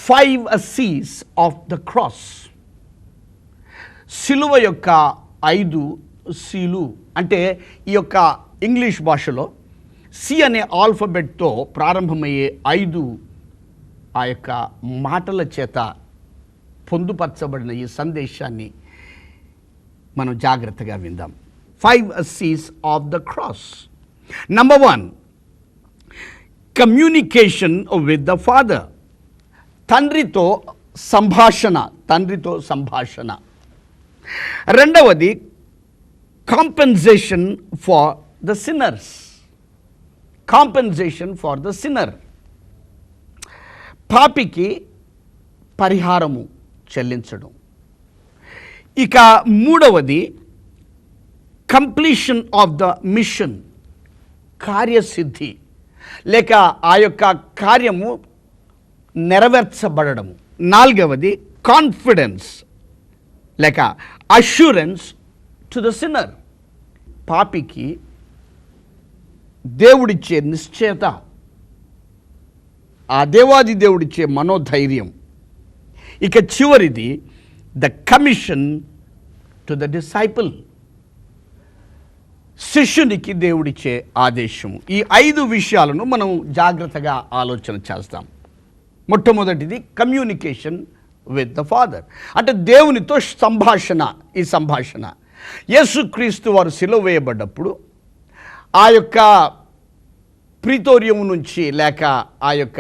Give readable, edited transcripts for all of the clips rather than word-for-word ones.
5 C's of the cross. సిలువ యొక్క 5 seal అంటే ఈ యొక్క ఇంగ్లీష్ భాషలో సి అనే ఆల్ఫబెట్తో ప్రారంభమయ్యే 5 ఆ యొక్క మాటల చేత పొందుపరచబడిన ఈ సందేశాన్ని మనం జాగ్రత్తగా విందాం. 5 C's of the cross. Number 1, communication with the Father. తండ్రితో సంభాషణ. రెండవది కాంపెన్సేషన్ ఫర్ ద సిన్నర్. పాపికి పరిహారము చెల్లించడం. ఇక మూడవది కంప్లీషన్ ఆఫ్ ద మిషన్, కార్యసిద్ధి లేక ఆ యొక్క కార్యము నెరవేర్చబడము. నాలుగవది కాన్ఫిడెన్స్ లేక అష్యూరెన్స్ టు ద సిన్నర్. పాపికి దేవుడిచ్చే నిశ్చయత, ఆ దేవాది దేవుడిచ్చే మనోధైర్యం. ఇక చివరిది the commission to the disciple, శిష్యునికి దేవుడిచ్చే ఆదేశము. ఈ 5 విషయాలను మనం జాగ్రత్తగా ఆలోచన చేస్తాం. మొట్టమొదటిది కమ్యూనికేషన్ విత్ ద ఫాదర్, అంటే దేవునితో సంభాషణ. ఈ సంభాషణ యేసుక్రీస్తు వారు సిలువ వేయబడ్డప్పుడు ఆ యొక్క ప్రితోరియం నుంచి లేక ఆ యొక్క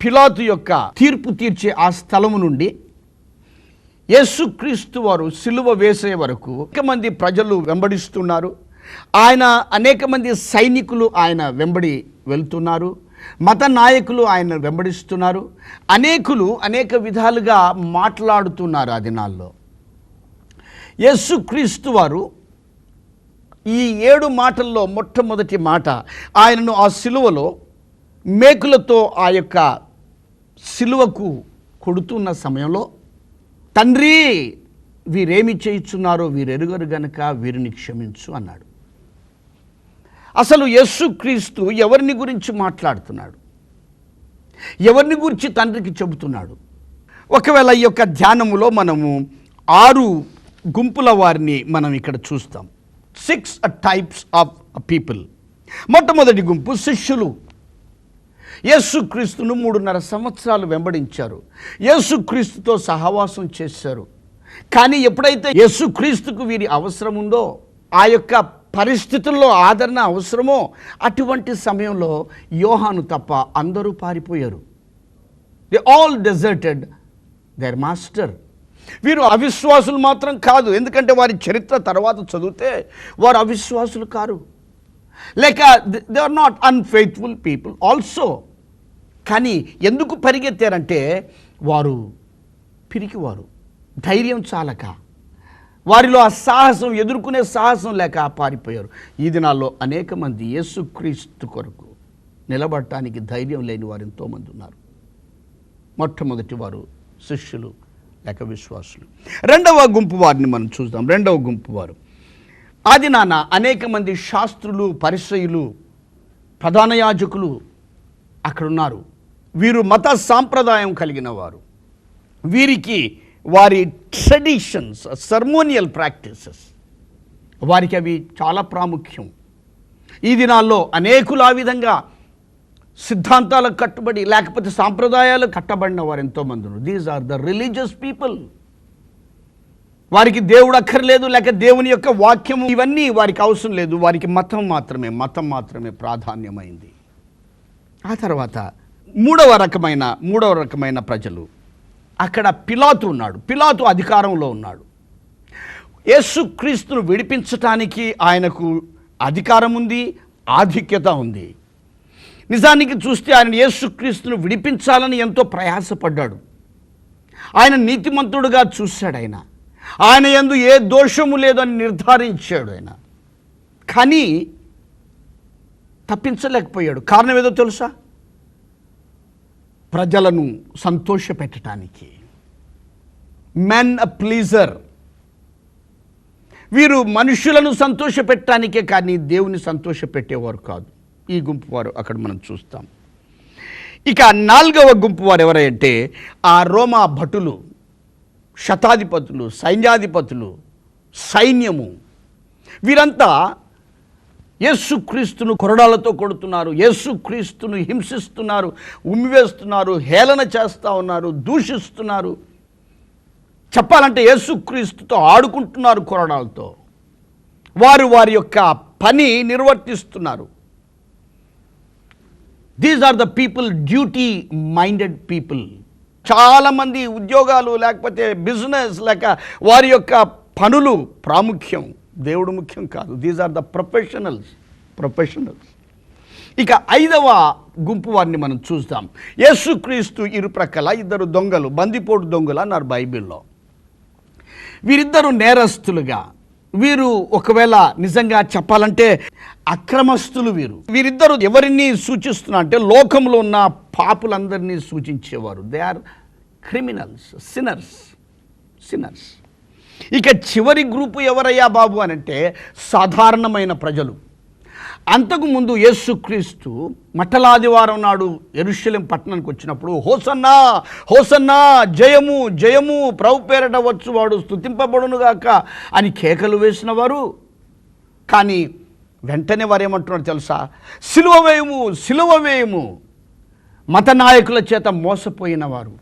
పిలాతు యొక్క తీర్పు తీర్చే ఆ స్థలము నుండి యేసుక్రీస్తు వారు సిలువ వేసే వరకు అనేక మంది ప్రజలు వెంబడిస్తున్నారు. ఆయన అనేక మంది సైనికులు ఆయన వెంబడి వెళ్తున్నారు. మత నాయకులు ఆయన వెంబడిస్తున్నారు. అనేకులు అనేక విధాలుగా మాట్లాడుతున్నారు. ఆ దినాల్లో యేసుక్రీస్తు వారు ఈ 7 మాటల్లో మొట్టమొదటి మాట, ఆయనను ఆ సిలువలో మేకులతో ఆ యొక్క సిలువకు కొడుతున్న సమయంలో, తండ్రి వీరేమి చేయుచున్నారో వీరెరుగరు గనుక వీరిని క్షమించు అన్నాడు. అసలు యేసుక్రీస్తు ఎవరిని గురించి మాట్లాడుతున్నాడు? ఎవరిని గురించి తండ్రికి చెబుతున్నాడు? ఒకవేళ ఈ యొక్క ధ్యానములో మనము 6 గుంపుల వారిని మనం ఇక్కడ చూస్తాం. 6 types of people. మొట్టమొదటి గుంపు శిష్యులు. యేసుక్రీస్తును 3.5 సంవత్సరాలు వెంబడించారు. యేసుక్రీస్తుతో సహవాసం చేశారు. కానీ ఎప్పుడైతే యేసుక్రీస్తుకు వీరి అవసరం ఉందో, ఆ యొక్క పరిస్థితుల్లో ఆదరణ అవసరమో, అటువంటి సమయంలో యోహాను తప్ప అందరూ పారిపోయారు. They all deserted there master. వీరు అవిశ్వాసులు మాత్రం కాదు, ఎందుకంటే వారి చరిత్ర తర్వాత చదివితే వారు అవిశ్వాసులు కారు, లేక they are not unfaithful people also. కానీ ఎందుకు పరిగెత్తారంటే వారు పిరికివారు, ధైర్యం చాలక, వారిలో ఆ సాహసం, ఎదుర్కొనే సాహసం లేక పారిపోయారు. ఈ దినాల్లో అనేక మంది యేసుక్రీస్తు కొరకు నిలబడటానికి ధైర్యం లేని వారు ఎంతోమంది ఉన్నారు. మొట్టమొదటి వారు శిష్యులు లేక విశ్వాసులు. రెండవ గుంపు వారిని మనం చూద్దాం. రెండవ గుంపు వారు ఆది నాన్న అనేక మంది శాస్త్రులు, పరిసయ్యులు, ప్రధాన యాజకులు అక్కడ ఉన్నారు. వీరు మత సాంప్రదాయం కలిగిన వారు. వీరికి వారి ట్రెడిషన్స్, సర్మోనియల్ ప్రాక్టీసెస్, వారికి అవి చాలా ప్రాముఖ్యం. ఈ దినాల్లో అనేకులు ఆ విధంగా సిద్ధాంతాలకు కట్టుబడి లేకపోతే సాంప్రదాయాలకు కట్టబడిన వారు ఎంతోమంది ఉన్నారు. These are the religious people. వారికి దేవుడు అక్కర్లేదు, లేక దేవుని యొక్క వాక్యము ఇవన్నీ వారికి అవసరం లేదు. వారికి మతం మాత్రమే ప్రాధాన్యమైంది. ఆ తర్వాత మూడవ రకమైన ప్రజలు. అక్కడ పిలాతు ఉన్నాడు. పిలాతు అధికారంలో ఉన్నాడు. యేసుక్రీస్తును విడిపించటానికి ఆయనకు అధికారం ఉంది, ఆధిక్యత ఉంది. నిజానికి చూస్తే ఆయన యేసుక్రీస్తును విడిపించాలని ఎంతో ప్రయాసపడ్డాడు. ఆయన నీతిమంతుడుగా చూశాడు. ఆయన యందు ఏ దోషము లేదని నిర్ధారించాడు ఆయన. కానీ తప్పించలేకపోయాడు. కారణం ఏదో తెలుసా? ప్రజలను సంతోషపెట్టడానికి. మెన్ అ ప్లీజర్. వీరు మనుషులను సంతోషపెట్టడానికే కానీ దేవుని సంతోషపెట్టేవారు కాదు. ఈ గుంపు వారు అక్కడ మనం చూస్తాం. ఇక 4వ గుంపు వారు ఎవరంటే ఆ రోమా భటులు, శతాధిపతులు, సైన్యాధిపతులు, సైన్యము. వీరంతా యేసుక్రీస్తును కొరడాలతో కొడుతున్నారు, యేసుక్రీస్తును హింసిస్తున్నారు, ఉమ్మివేస్తున్నారు, హేళన చేస్తూ ఉన్నారు, దూషిస్తున్నారు. చెప్పాలంటే యేసుక్రీస్తుతో ఆడుకుంటున్నారు కొరడాలతో. వారు వారి యొక్క పని నిర్వర్తిస్తున్నారు. These are the people, duty minded people. చాలామంది ఉద్యోగాలు లేకపోతే బిజినెస్ లేక వారి యొక్క పనులు ప్రాముఖ్యం, దేవుడు ముఖ్యం కాదు. These are the professionals. ఇక 5వ గుంపు వారిని మనం చూస్తాం. యేసుక్రీస్తు ఇరుప్రక్కల 2 దొంగలు, బందిపోటు దొంగలు అన్నారు బైబిల్లో. వీరిద్దరూ నేరస్తులుగా, వీరు ఒకవేళ నిజంగా చెప్పాలంటే అక్రమస్తులు. వీరిద్దరూ ఎవరిని సూచిస్తున్నా అంటే లోకంలో ఉన్న పాపులందరినీ సూచించేవారు. They are criminals, sinners. ఇక చివరి గ్రూపు ఎవరయ్యా బాబు అని అంటే సాధారణమైన ప్రజలు. అంతకుముందు యేసుక్రీస్తు మట్టలాదివారం నాడు యెరూషలేం పట్టణానికి వచ్చినప్పుడు హోసన్నా హోసన్నా, జయము జయము, ప్రభు పేరట వచ్చువాడు స్తుతింపబడునుగాక అని కేకలు వేసిన వారు. కానీ వెంటనే వారు ఏమంటున్నారు తెలుసా? సిలువ వేయము, సిలువ వేయము. మత నాయకుల చేత మోసపోయిన వారు,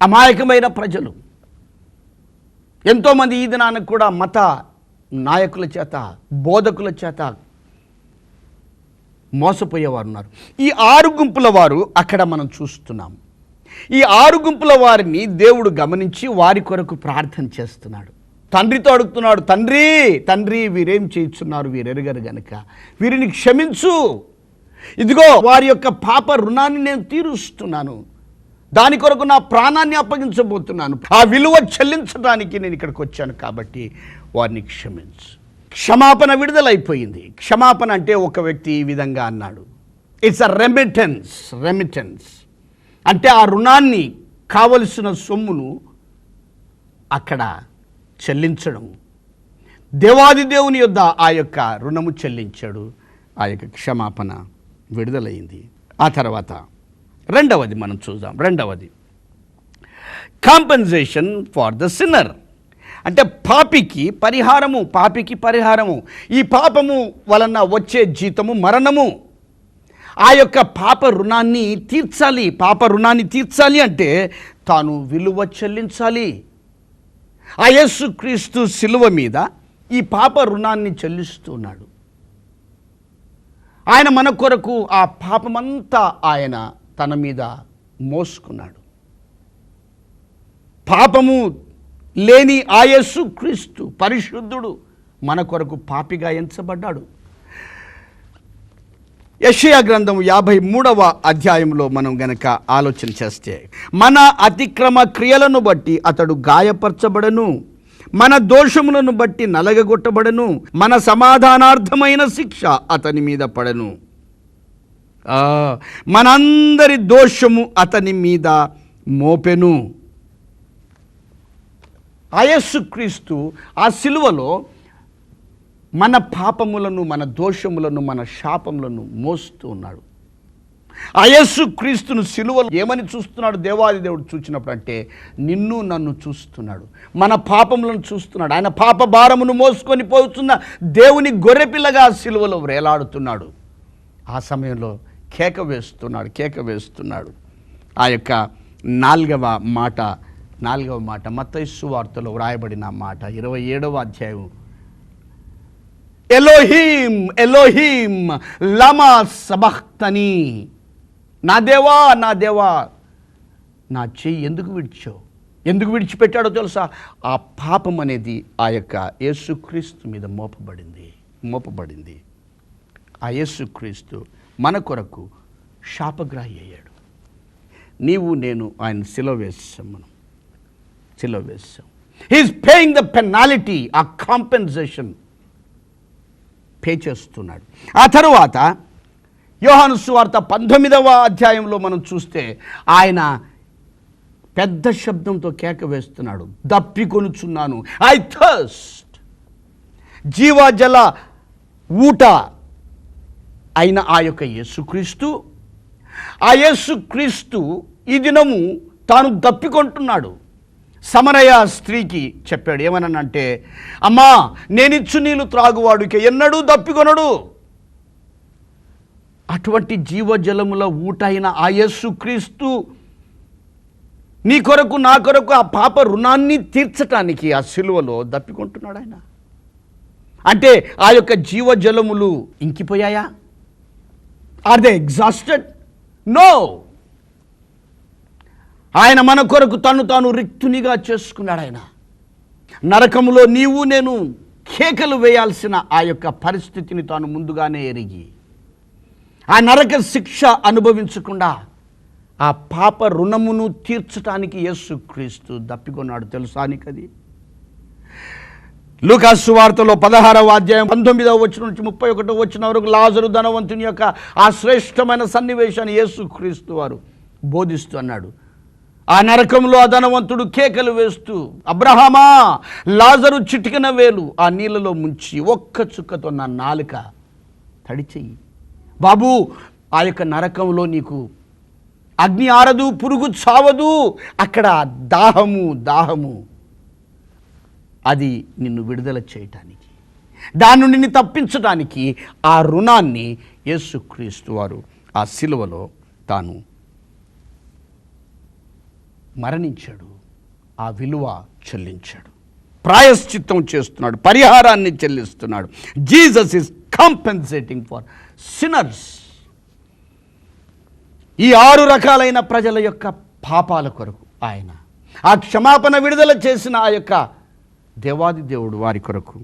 అమాయకమైన ప్రజలు. ఎంతోమంది ఈ దినానికి కూడా మత నాయకుల చేత, బోధకుల చేత మోసపోయేవారు ఉన్నారు. ఈ 6 గుంపుల వారు అక్కడ మనం చూస్తున్నాం. ఈ 6 గుంపుల వారిని దేవుడు గమనించి వారి కొరకు ప్రార్థన చేస్తున్నాడు. తండ్రితో అడుగుతున్నాడు, తండ్రి తండ్రి వీరేం చేస్తున్నారు, వీరెరగరు గనుక వీరిని క్షమించు. ఇదిగో వారి యొక్క పాప రుణాన్ని నేను తీరుస్తున్నాను, దాని కొరకు నా ప్రాణాన్ని అప్పగించబోతున్నాను, ఆ విలువ చెల్లించడానికి నేను ఇక్కడికి వచ్చాను, కాబట్టి వారిని క్షమించు. క్షమాపణ విడుదలైపోయింది. క్షమాపణ అంటే ఒక వ్యక్తి ఈ విధంగా అన్నాడు, ఇట్స్ అ రెమిటెన్స్ అంటే ఆ రుణాన్ని, కావలసిన సొమ్మును అక్కడ చెల్లించడం. దేవాది దేవుని యొద్ద ఆ యొక్క రుణము చెల్లించాడు, ఆ యొక్క క్షమాపణ విడుదలైంది. ఆ తర్వాత రెండవది మనం చూద్దాం. రెండవది కాంపెన్సేషన్ ఫార్ ద సిన్నర్, అంటే పాపికి పరిహారము. ఈ పాపము వలన వచ్చే జీతము మరణము. ఆ యొక్క పాప రుణాన్ని తీర్చాలి అంటే తాను విలువ చెల్లించాలి. ఆ యేసుక్రీస్తు సిలువ మీద ఈ పాప రుణాన్ని చెల్లిస్తున్నాడు. ఆయన మన కొరకు ఆ పాపమంతా ఆయన తన మీద మోసుకున్నాడు. పాపము లేని ఆ యేసుక్రీస్తు పరిశుద్ధుడు మన కొరకు పాపిగా ఎంచబడ్డాడు. యెషయా గ్రంథం 53వ అధ్యాయంలో మనం గనక ఆలోచన చేస్తే, మన అతిక్రమ క్రియలను బట్టి అతడు గాయపరచబడను, మన దోషములను బట్టి నలగగొట్టబడను, మన సమాధానార్థమైన శిక్ష అతని మీద పడను. మనందరి దోషము అతని మీద మోపెను. ఆ యేసుక్రీస్తు ఆ సిలువలో మన పాపములను, మన దోషములను, మన శాపములను మోస్తూ ఉన్నాడు. ఆ యేసుక్రీస్తును సిలువలో ఏమని చూస్తున్నాడు దేవాది దేవుడు చూచినప్పుడు అంటే, నిన్ను నన్ను చూస్తున్నాడు, మన పాపములను చూస్తున్నాడు. ఆయన పాప భారమును మోసుకొని పోతున్న దేవుని గొర్రెపిల్లగా సిలువలో వేలాడుతున్నాడు. ఆ సమయంలో కేక వేస్తున్నాడు. ఆ యొక్క నాలుగవ మాట మత్తయి సువార్తలో వ్రాయబడిన మాట 27వ అధ్యాయం, ఎలోహీం ఎలోహీం లమా సబఖ్తనీ, నా దేవా నా చెయ్యి ఎందుకు విడిచిపెట్టాడో తెలుసా? ఆ పాపం అనేది ఆ యొక్క యేసుక్రీస్తు మీద మోపబడింది. ఆ యేసుక్రీస్తు మన కొరకు శాపగ్రాహి అయ్యాడు. నీవు నేను ఆయన సిలువ వేసాం. హీఈస్ పేయింగ్ ద పెనాలిటీ, ఆ కాంపెన్సేషన్ పే చేస్తున్నాడు. ఆ తరువాత యోహాను సువార్త 19వ అధ్యాయంలో మనం చూస్తే ఆయన పెద్ద శబ్దంతో కేక వేస్తున్నాడు, దప్పికొనుచున్నాను, ఐ థర్స్ట్. జీవజల ఊట అయిన ఆ యొక్క యేసుక్రీస్తు ఆ యేసుక్రీస్తు ఈ దినము తాను దప్పికొంటున్నాడు. సమరయ స్త్రీకి చెప్పాడు, ఏమనంటే, అమ్మా, నేనిచ్చు నీళ్ళు త్రాగువాడికి ఎన్నడూ దప్పికొనడు. అటువంటి జీవజలముల ఊటైన ఆ యేసుక్రీస్తు నీ కొరకు నా కొరకు ఆ పాప రుణాన్ని తీర్చటానికి ఆ సిలువలో దప్పికొంటున్నాడు ఆయన. అంటే ఆ యొక్క జీవజలములు ఇంకిపోయాయా? Are they exhausted? నో. ఆయన మన కొరకు తాను రిక్తునిగా చేసుకున్నాడు. ఆయన నరకములో నీవు నేను కేకలు వేయాల్సిన ఆ యొక్క పరిస్థితిని తాను ముందుగానే ఎరిగి ఆ నరక శిక్ష అనుభవించకుండా ఆ పాప రుణమును తీర్చడానికి యేసుక్రీస్తు దప్పికొన్నాడు. తెలుసా నీకది? లూకాసు సువార్తలో 16వ అధ్యాయం 19వ వచనం నుంచి 31వ వచనం వరకు లాజరు ధనవంతుని యొక్క ఆ శ్రేష్టమైన సన్నివేశాన్ని యేసుక్రీస్తు వారు బోధిస్తూ అన్నాడు. ఆ నరకంలో ఆ ధనవంతుడు కేకలు వేస్తూ, అబ్రహామా, లాజరు చిటికెన వేలు ఆ నీళ్ళలో ముంచి ఒక్క చుక్కతో నా నాలుక తడిచెయ్యి. బాబు, ఆ యొక్క నరకంలో నీకు అగ్ని ఆరదు, పురుగు చావదు, అక్కడ దాహము అది నిన్ను విడుదల చేయటానికి, దాని నుండి నిన్ను తప్పించడానికి ఆ రుణాన్ని యేసుక్రీస్తు వారు ఆ సిలువలో తాను మరణించాడు. ఆ విలువ చెల్లించాడు, ప్రాయశ్చిత్తం చేస్తున్నాడు, పరిహారాన్ని చెల్లిస్తున్నాడు. Jesus is compensating for sinners. ఈ 6 రకాలైన ప్రజల యొక్క పాపాల కొరకు ఆయన ఆ క్షమాపణ విడుదల చేసిన ఆ యొక్క దేవాది దేవుడు వారి కొరకు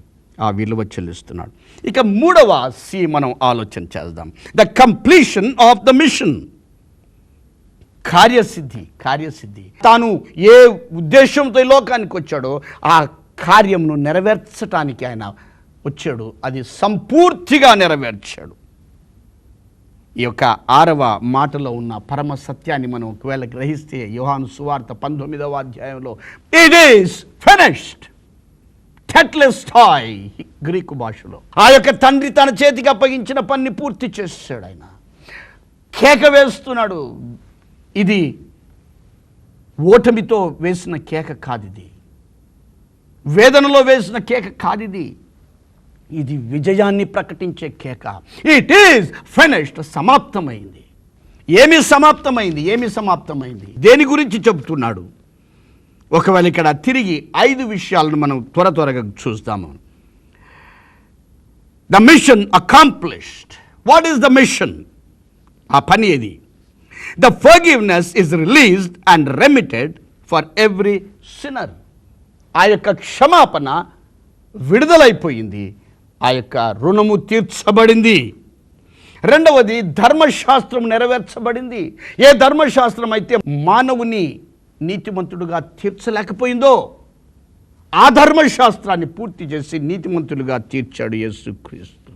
ఆ విలువ చెల్లిస్తున్నాడు. ఇక 3వ సి మనం ఆలోచన చేద్దాం. The completion of the mission. కార్యసిద్ధి. తాను ఏ ఉద్దేశంతో ఈ లోకానికి వచ్చాడో ఆ కార్యమును నెరవేర్చడానికి ఆయన వచ్చాడు. అది సంపూర్తిగా నెరవేర్చాడు. ఈ యొక్క 6వ మాటలో ఉన్న పరమ సత్యాన్ని మనం ఒకవేళ గ్రహిస్తే యోహాను సువార్త 19వ అధ్యాయంలో ఇట్ ఈస్ ఫినిష్డ్, టెట్లెస్టాయ్ గ్రీకు భాషలో, ఆ యొక్క తండ్రి తన చేతికి అప్పగించిన పని పూర్తి చేశాడు. ఆయన కేక వేస్తున్నాడు. ఇది ఓటమితో వేసిన కేక కాదిది, వేదనలో వేసిన కేక కాదిది, ఇది విజయాన్ని ప్రకటించే కేక. ఇట్ ఈజ్ ఫినిష్డ్, సమాప్తమైంది. ఏమి సమాప్తమైంది? దేని గురించి చెబుతున్నాడు? ఒకవేళ ఇక్కడ తిరిగి 5 విషయాలను మనం త్వరగా చూస్తాము. The mission accomplished. What is the mission? ఆ పని ఏది? The forgiveness is released and remitted for every sinner. ఆ యొక్క క్షమాపణ విడుదలైపోయింది, ఆ యొక్క రుణము తీర్చబడింది. రెండవది, ధర్మశాస్త్రం నెరవేర్చబడింది. ఏ ధర్మశాస్త్రం అయితే మానవుని నీతిమంతుడుగా తీర్చలేకపోయిందో ఆ ధర్మశాస్త్రాన్ని పూర్తి చేసి నీతిమంతులుగా తీర్చాడు యేసుక్రీస్తు.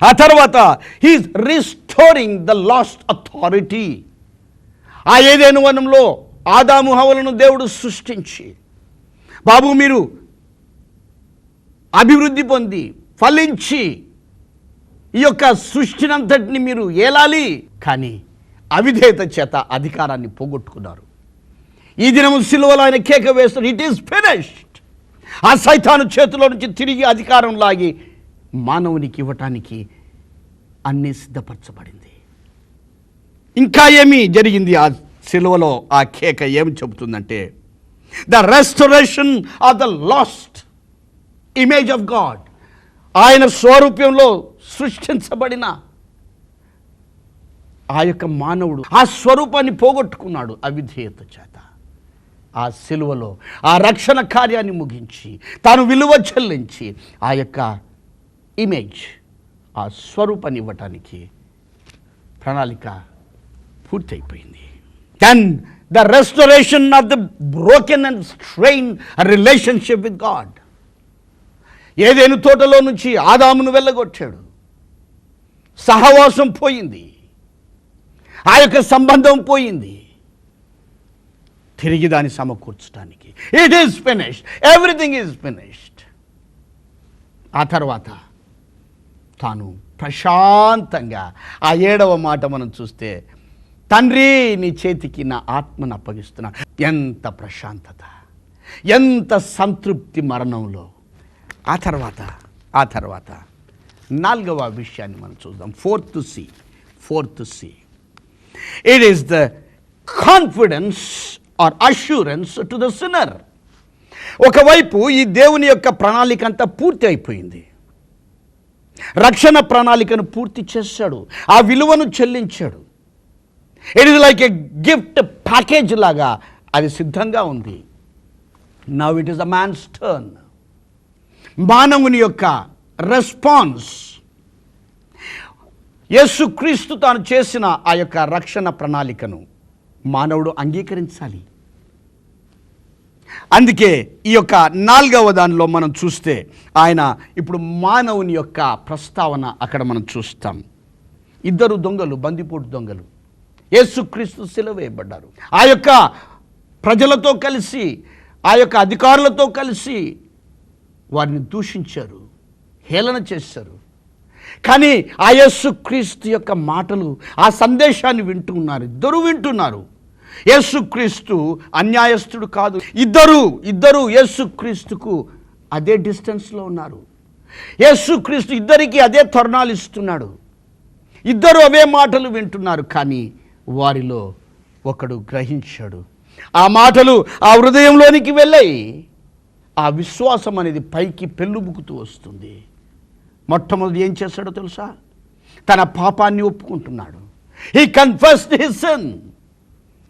ఆ తర్వాత he is restoring the lost authority. ఆ ఏదెను వనంలో ఆదాము హవ్వలను దేవుడు సృష్టించి, బాబు మీరు అభివృద్ధి పొంది ఫలించి ఈ యొక్క సృష్టినంతటిని మీరు ఏలాలి, కానీ అవిధేయత చేత అధికారాన్ని పోగొట్టుకున్నారు. ఈ దినము సిలువలో ఆయన కేక వేస్తారు, ఇట్ ఈస్ ఫినిష్డ్. ఆ సైతాను చేతిలో నుంచి తిరిగి అధికారం లాగి మానవునికి ఇవ్వటానికి అన్నీ సిద్ధపరచబడింది. ఇంకా ఏమి జరిగింది? ఆ సిలువలో ఆ కేక ఏమి చెబుతుందంటే, the restoration of the last image of God. ఆయన స్వరూపంలో సృష్టించబడిన ఆ యొక్క మానవుడు ఆ స్వరూపాన్ని పోగొట్టుకున్నాడు అవిధేయత చేత. ఆ సిలువలో ఆ రక్షణ కార్యాన్ని ముగించి తాను విలువ చెల్లించి ఆ యొక్క ఇమేజ్, ఆ స్వరూపాన్ని ఇవ్వటానికి ప్రణాళిక పూర్తయిపోయింది. Then the restoration of the broken and strain relationship with God. ఏదైనా తోటలో నుంచి ఆదామును వెళ్ళగొట్టాడు, సహవాసం పోయింది, ఆ యొక్క సంబంధం పోయింది. తిరిగి దాన్ని సమకూర్చడానికి it is finished, everything is finished. ఆ తర్వాత తాను ప్రశాంతంగా. ఆ 7వ మాట మనం చూస్తే, తండ్రి నీ చేతికి నా ఆత్మను అప్పగిస్తున్నా. ఎంత ప్రశాంతత, ఎంత సంతృప్తి మరణంలో. ఆ తర్వాత 4వ విషయాన్ని మనం చూద్దాం. Fourth C, it is the confidence or assurance to the sinner. ఒకవైపు ఈ దేవుని యొక్క ప్రణాళిక అంతా పూర్తి అయిపోయింది. రక్షణ ప్రణాళికను పూర్తి చేశాడు, ఆ విలువను చెల్లించాడు. It is like a gift package లాగా అది సిద్ధంగా ఉంది. Now it is a man's turn. మానవుని యొక్క రెస్పాన్స్, యేసుక్రీస్తు తాను చేసిన ఆ యొక్క రక్షణ ప్రణాళికను మానవుడు అంగీకరించాలి. అందుకే ఈ యొక్క 4వ దానిలో మనం చూస్తే ఆయన ఇప్పుడు మానవుని యొక్క ప్రస్తావన అక్కడ మనం చూస్తాం. 2 దొంగలు, బందిపోటు దొంగలు యేసుక్రీస్తు సిలువ వేయబడ్డారు. ఆ యొక్క ప్రజలతో కలిసి, ఆ యొక్క అధికారులతో కలిసి వారిని దూషించారు, హేళన చేశారు. కానీ ఆ యేసుక్రీస్తు యొక్క మాటలు, ఆ సందేశాన్ని వింటున్నారు. ఇద్దరు వింటున్నారు. యేసుక్రీస్తు అన్యాయస్తుడు కాదు. ఇద్దరు యేసుక్రీస్తుకు అదే డిస్టెన్స్లో ఉన్నారు. యేసుక్రీస్తు ఇద్దరికి అదే తరుణాలు ఇస్తున్నాడు. ఇద్దరు అవే మాటలు వింటున్నారు. కానీ వారిలో ఒకడు గ్రహించాడు. ఆ మాటలు ఆ హృదయంలోనికి వెళ్ళాయి. ఆ విశ్వాసం అనేది పైకి పెళ్ళుబుకుతూ వస్తుంది. మొట్టమొదటి ఏం చేశాడో తెలుసా? తన పాపాన్ని ఒప్పుకుంటున్నాడు. He confessed his sin.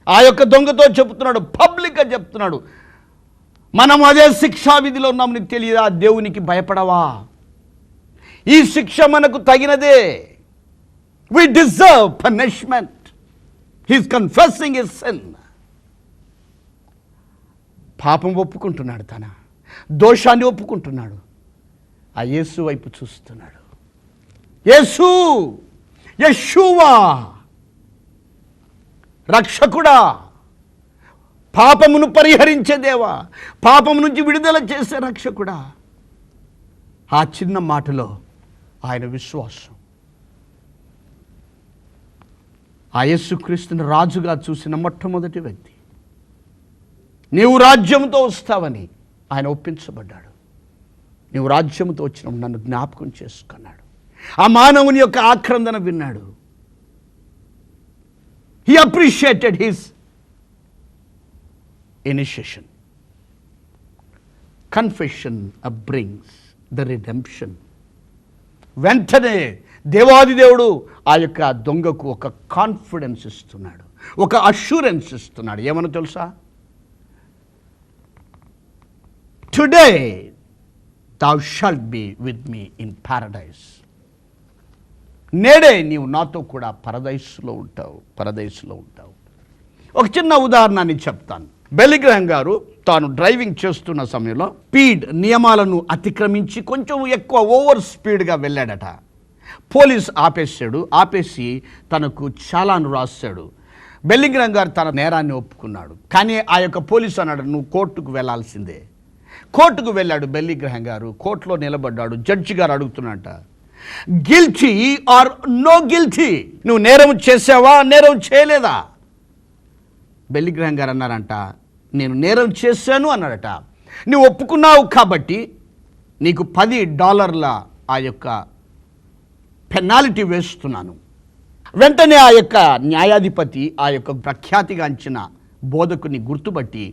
ఆ యొక్క దొంగతో చెప్తున్నాడు, పబ్లిక్గా చెప్తున్నాడు, మనం అదే శిక్షా విధిలో ఉన్నాం, నీకు తెలియదా? దేవునికి భయపడవా? ఈ శిక్ష మనకు తగినదే. We deserve punishment. He is confessing his sin. పాపం ఒప్పుకుంటున్నాడు, తన దోషాన్ని ఒప్పుకుంటున్నాడు. ఆ యేసు వైపు చూస్తున్నాడు. యెషూవా రక్షకుడా, పాపమును పరిహరించే దేవా, పాపము నుంచి విడుదల చేసే రక్షకుడా. ఆ చిన్న మాటలో ఆయన విశ్వాసం, ఆ యేసుక్రీస్తుని రాజుగా చూసిన మొట్టమొదటి వ్యక్తి. నీవు రాజ్యంతో వస్తావని ఆయన ఒప్పించబడ్డాడు. నీవు రాజ్యంతో వచ్చినప్పుడు నన్ను జ్ఞాపకం చేసుకున్నాడు. ఆ మానవుని యొక్క ఆక్రందన విన్నాడు. He appreciated his initiation. Confession brings the redemption. వెంటనే దేవాది దేవుడు ఆ యొక్క దొంగకు ఒక కాన్ఫిడెన్స్ ఇస్తున్నాడు, ఒక అష్యూరెన్స్ ఇస్తున్నాడు. ఏమన్నా తెలుసా? Today thou shalt be with me in paradise. నేడే నీవు నాతో కూడా పరదైసులో ఉంటావు. ఒక చిన్న ఉదాహరణ చెప్తాను. బెల్లిగ్రహం గారు తాను డ్రైవింగ్ చేస్తున్న సమయంలో స్పీడ్ నియమాలను అతిక్రమించి కొంచెం ఎక్కువ ఓవర్ స్పీడ్గా వెళ్ళాడట. పోలీస్ ఆపేసి తనకు చాలాను రాశాడు. బెల్లిగ్రహం గారు తన నేరాన్ని ఒప్పుకున్నాడు. కానీ ఆ యొక్క పోలీసు అన్నాడు, నువ్వు కోర్టుకు వెళ్ళాల్సిందే. కోర్టుకు వెళ్ళాడు బెల్లిగ్రహం గారు. కోర్టులో నిలబడ్డాడు. జడ్జి గారు అడుగుతున్నట్ట, గిల్టీ ఆర్ నో గిల్టీ, నువ్వు నేరం చేసావా, నేరం చేయలేదా? బెల్లిగ్రహం గారు అన్నారంట, నేను నేరం చేశాను అన్నాడట. నువ్వు ఒప్పుకున్నావు కాబట్టి నీకు $10 ఆ యొక్క పెనాల్టీ వేస్తున్నాను. వెంటనే ఆ యొక్క న్యాయాధిపతి ఆ యొక్క ప్రఖ్యాతిగాంచిన బోధకుని గుర్తుపట్టి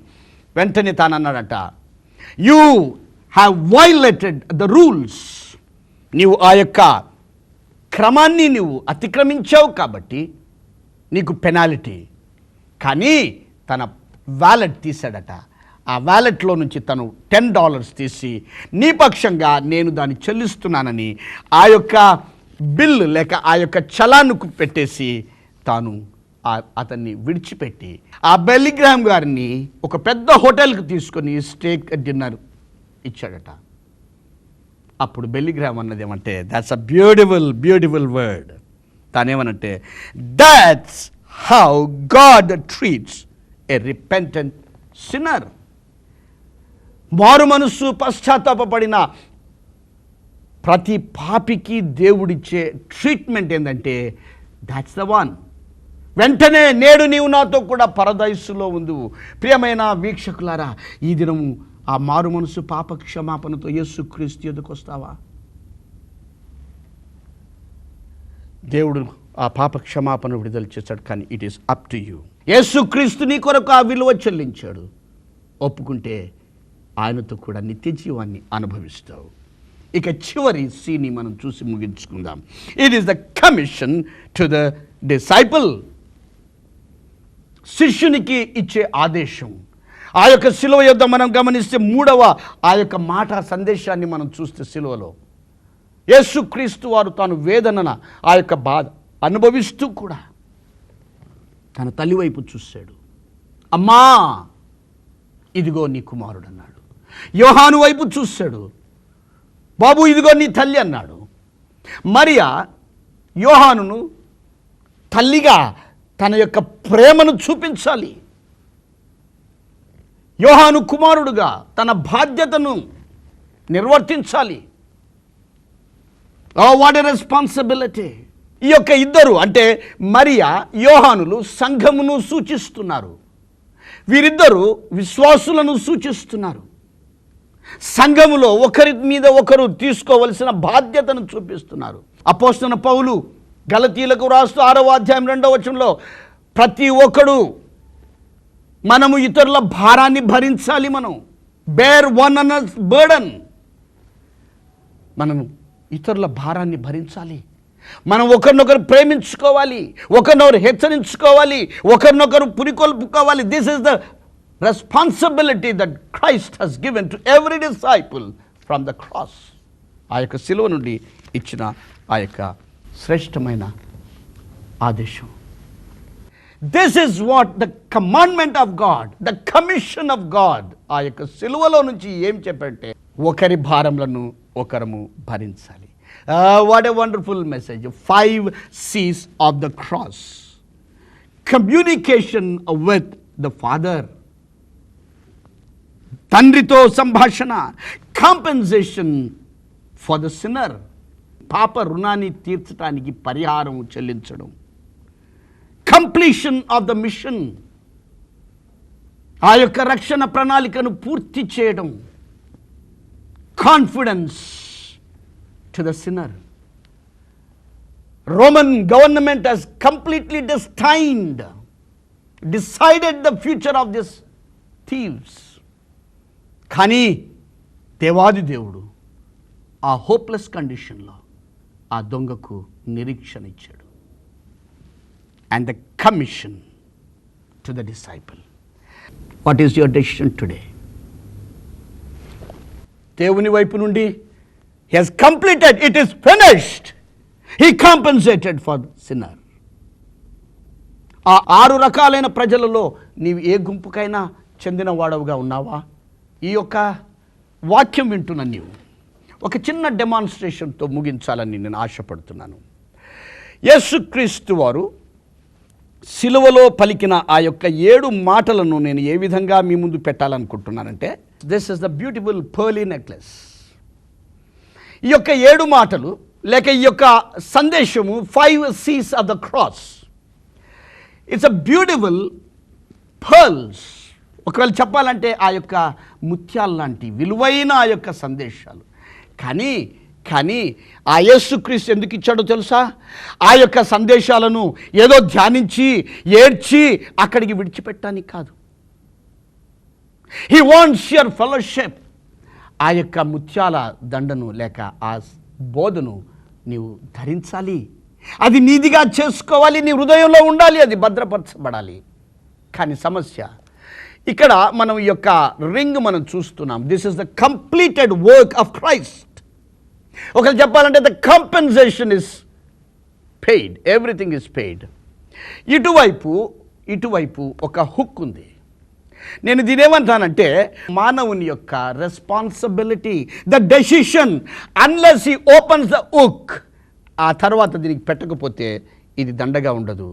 వెంటనే తానన్నాడట, you have violated the rules. నీవు ఆ యొక్క క్రమాన్ని నువ్వు అతిక్రమించావు కాబట్టి నీకు పెనాల్టీ. కానీ తన వ్యాలెట్ తీశాడట. ఆ వ్యాలెట్లో నుంచి తను $10 తీసి నీ పక్షంగా నేను దాన్ని చెల్లిస్తున్నానని ఆ యొక్క బిల్లు లేక ఆ యొక్క చలాన్కు పెట్టేసి తాను అతన్ని విడిచిపెట్టి ఆ బెల్లిగ్రహం గారిని ఒక పెద్ద హోటల్కి తీసుకొని స్టేక్ డిన్నర్ ఇచ్చాడట. అప్పుడు బెల్లిగ్రహం అన్నది ఏమంటే, దాట్స్ అ బ్యూటిఫుల్ వర్డ్. తానేమనంటే, that's how God treats a repentant sinner. మారు మనస్సు పశ్చాత్తాపడిన ప్రతి పాపికి దేవుడిచ్చే ట్రీట్మెంట్ ఏంటంటే దాట్స్ ద వన్. వెంటనే నేడు నీవు నాతో కూడా పరదైసులో ఉందువు. ప్రియమైన వీక్షకులారా, ఈ దినము ఆ మారు మనసు పాప క్షమాపణతో యేసుక్రీస్తు ఎదుకు వస్తావా? దేవుడు ఆ పాప క్షమాపణ విడుదల చేశాడు, కానీ it is up to you. యేసుక్రీస్తు నీ కొరకు ఆ విలువ చెల్లించాడు. ఒప్పుకుంటే ఆయనతో కూడా నిత్య జీవాన్ని అనుభవిస్తావు. ఇక చివరి సీని మనం చూసి ముగించుకుందాం. It is the commission to the disciple. శిష్యునికి ఇచ్చే ఆదేశం. ఆ యొక్క శిలువ యొద్ద మనం గమనిస్తే మూడవ ఆ యొక్క మాట సందేశాన్ని మనం చూస్తే, శిలువలో యేసుక్రీస్తు వారు తాను వేదనన ఆ యొక్క బాధ అనుభవిస్తూ కూడా తన తల్లి వైపు చూశాడు. అమ్మా, ఇదిగో నీ కుమారుడు అన్నాడు. యోహాను వైపు చూశాడు. బాబు, ఇదిగో నీ తల్లి అన్నాడు. మరియా యోహానును తల్లిగా తన యొక్క ప్రేమను చూపించాలి. యోహాను కుమారుడుగా తన బాధ్యతను నిర్వర్తించాలి. What a responsibility. ఈ యొక్క ఇద్దరు అంటే మరియా యోహానులు సంఘమును సూచిస్తున్నారు. వీరిద్దరూ విశ్వాసులను సూచిస్తున్నారు. సంఘములో ఒకరి మీద ఒకరు తీసుకోవలసిన బాధ్యతను చూపిస్తున్నారు. అపోస్తలుడైన పౌలు గలతీయులకు రాస్తూ 6వ అధ్యాయం 2వ వచనంలో, ప్రతి ఒక్కడు మనము ఇతరుల భారాన్ని భరించాలి. మనం బేర్ వన్ అనర్స్ బర్డన్. మనము ఇతరుల భారాన్ని భరించాలి. మనం ఒకరినొకరు ప్రేమించుకోవాలి, ఒకరినొకరు హెచ్చరించుకోవాలి, ఒకరినొకరు పురికొల్పుకోవాలి. This is the responsibility that Christ has given to every disciple from the cross. ఆ యొక్క సిలువ నుండి ఇచ్చిన ఆ యొక్క శ్రేష్టమైన ఆదేశం. This is what the commandment of God, the commission of God. ఆ యొక్క సిలువలో నుంచి ఏం చెప్పంటే, ఒకరి భారములను ఒకరము భరించాలి. What a wonderful message. 5 C's of the cross. Communication with the father, తండ్రితో సంభాషణ. కాంపెన్సేషన్ ఫర్ ద సిన్నర్, పాప రుణాన్ని తీర్చడానికి పరిహారం చెల్లించడం. కంప్లీషన్ ఆఫ్ ద మిషన్, ఆ యొక్క రక్షణ ప్రణాళికను పూర్తి చేయడం. Confidence to the sinner. Roman government has completely decided the future of this thieves. కానీ దేవాది దేవుడు ఆ హోప్లెస్ కండిషన్లో ఆ దొంగకు నిరీక్షణ ఇచ్చాడు. And the commission to the disciple. What is your decision today? దేవుని వైపు నుండి he has completed, it is finished. He compensated for the sinner. ఆ 6 రకాలైన ప్రజలలో నీవు ఏ గుంపుకైనా చెందిన వాడవుగా ఉన్నావా? ఈ యొక్క వాక్యం వింటున్న నీవు ఒక చిన్న డెమాన్స్ట్రేషన్తో ముగించాలని నేను ఆశపడుతున్నాను. యేసుక్రీస్తు వారు సిలువలో పలికిన ఆ యొక్క 7 మాటలను నేను ఏ విధంగా మీ ముందు పెట్టాలనుకుంటున్నానంటే, this is the beautiful pearly necklace. ఈ యొక్క 7 మాటలు లేక ఈ యొక్క సందేశము 5 C's of the cross. It's a beautiful pearls. ఒకవేళ చెప్పాలంటే ఆ యొక్క ముత్యాల లాంటి విలువైన ఆ యొక్క సందేశాలు. కానీ ఆ యేసుక్రీస్తు ఎందుకు ఇచ్చాడో తెలుసా? ఆ యొక్క సందేశాలను ఏదో ధ్యానించి ఏడ్చి అక్కడికి విడిచిపెట్టడానికి కాదు. He wants your fellowship. ఆ యొక్క ముత్యాల దండను లేక ఆ బోధను నీవు ధరించాలి. అది నీదిగా చేసుకోవాలి, నీ హృదయంలో ఉండాలి, అది భద్రపరచబడాలి. కానీ సమస్య ఇక్కడ మనం ఈ యొక్క రింగ్ మనం చూస్తున్నాం. This is the completed work of Christ. ఒకవేళ చెప్పాలంటే the compensation is paid, everything is paid. ఇటువైపు ఒక హుక్ ఉంది. నేను దీనేమంటానంటే మానవుని యొక్క responsibility, the decision. Unless he opens the hook, ఆ తర్వాత దీనికి పెట్టకపోతే ఇది దండగా ఉండదు,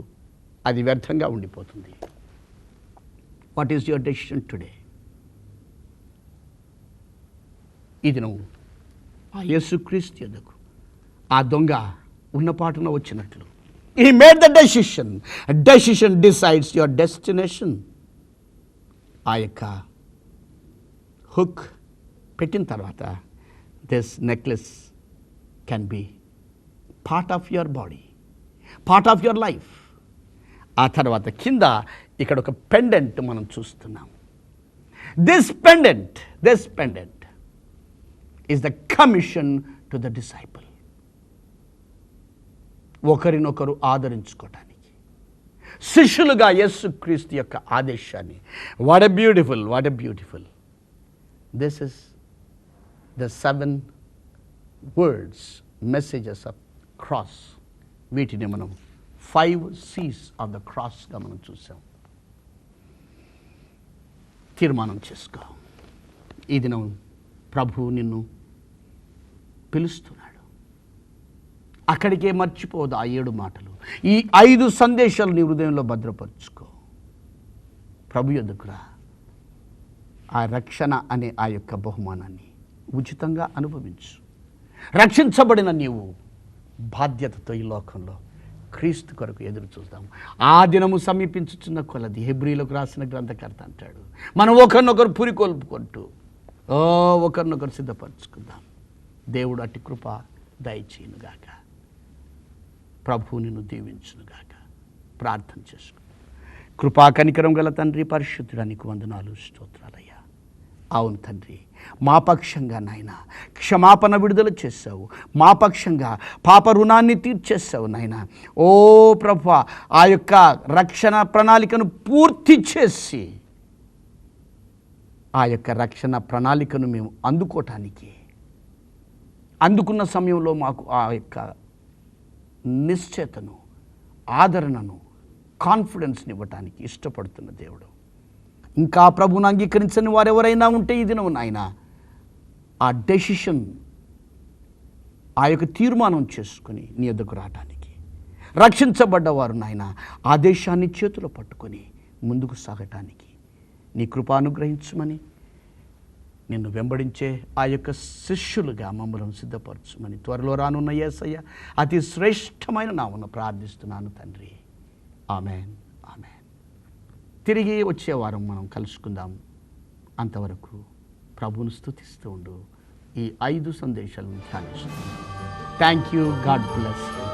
అది వ్యర్థంగా ఉండిపోతుంది. What is your decision today? ఇది నువ్వు ఆ యేసుక్రీస్తు యొద్దకు ఆ దొంగ ఉన్న పాటున వచ్చినట్లు he made the decision decides your destination. ఆ యొక్క హుక్ పెట్టిన తర్వాత this necklace can be part of your body, part of your life. ఆ తర్వాత కింద ఇక్కడ ఒక పెండెంట్ మనం చూస్తున్నాం. This pendant is the commission to the disciple. ఒకరినొకరు ఆదరించుకోవటానికి శిష్యులుగా యేసుక్రీస్తు యొక్క ఆదేశాన్ని. What a beautiful this is the 7 words messages of cross. వీటిని మనం 5 C's ఆఫ్ ద క్రాస్గా మనం చూసాం. తీర్మానం చేసుకో. ఈ దినం ప్రభువు నిన్ను పిలుస్తున్నాడు. అక్కడికే మర్చిపోదు ఆ 7 మాటలు. ఈ 5 సందేశాలు నీ హృదయంలో భద్రపరుచుకో. ప్రభు యొద్దకురా. ఆ రక్షణ అనే ఆ యొక్క బహుమానాన్ని ఉచితంగా అనుభవించు. రక్షించబడిన నీవు బాధ్యతతో ఈ లోకంలో క్రీస్తు కొరకు ఎదురు చూద్దాం. ఆ దినము సమీపించుచున్న కొలది హెబ్రీలకు రాసిన గ్రంథకర్త అంటాడు, మనం ఒకరినొకరు పురికొల్పుకుంటూ ఒకరినొకరు సిద్ధపరచుకుందాం. దేవుడు అట్టి కృప దయచేయునుగాక. ప్రభువు నిన్ను దీవించునుగాక. ప్రార్థన చేసుకో. కృపా కనికరం గల తండ్రి, పరిశుద్ధుడా, నీకు వందనాలు, స్తోత్రాలయ్యా. అవును తండ్రి, మా పక్షంగా నాయన క్షమాపణ విడుదల చేశావు. మా పక్షంగా పాప రుణాన్ని తీర్చేశావు నాయన. ఓ ప్రభువా, ఆ యొక్క రక్షణ ప్రణాళికను పూర్తి చేసి ఆ యొక్క రక్షణ ప్రణాళికను మేము అందుకున్న సమయంలో మాకు ఆ యొక్క నిశ్చయతను, ఆదరణను, కాన్ఫిడెన్స్ని ఇవ్వటానికి ఇష్టపడుతున్న దేవుడు. ఇంకా ప్రభువును అంగీకరించని వారెవరైనా ఉంటే ఈ దినం నాయన ఆ డెసిషన్, ఆ యొక్క తీర్మానం చేసుకుని నీ వద్దకు రావటానికి, రక్షించబడ్డవారు నాయన ఆ దేశాన్ని చేతిలో పట్టుకొని ముందుకు సాగటానికి నీ కృప అనుగ్రహించమని, నిన్ను వెంబడించే ఆ యొక్క శిష్యులుగా మమ్మల్ని సిద్ధపరచుమని త్వరలో రానున్న యేసయ్య అతి శ్రేష్టమైన నామమున ప్రార్థిస్తున్నాను తండ్రి. ఆమెన్. తిరిగి వచ్చే వారం మనం కలుసుకుందాం. అంతవరకు ప్రభువును స్తుతిస్తూ ఉండు. ఈ 5 సందేశాలను ధ్యానిస్తాం. Thank you. God bless you.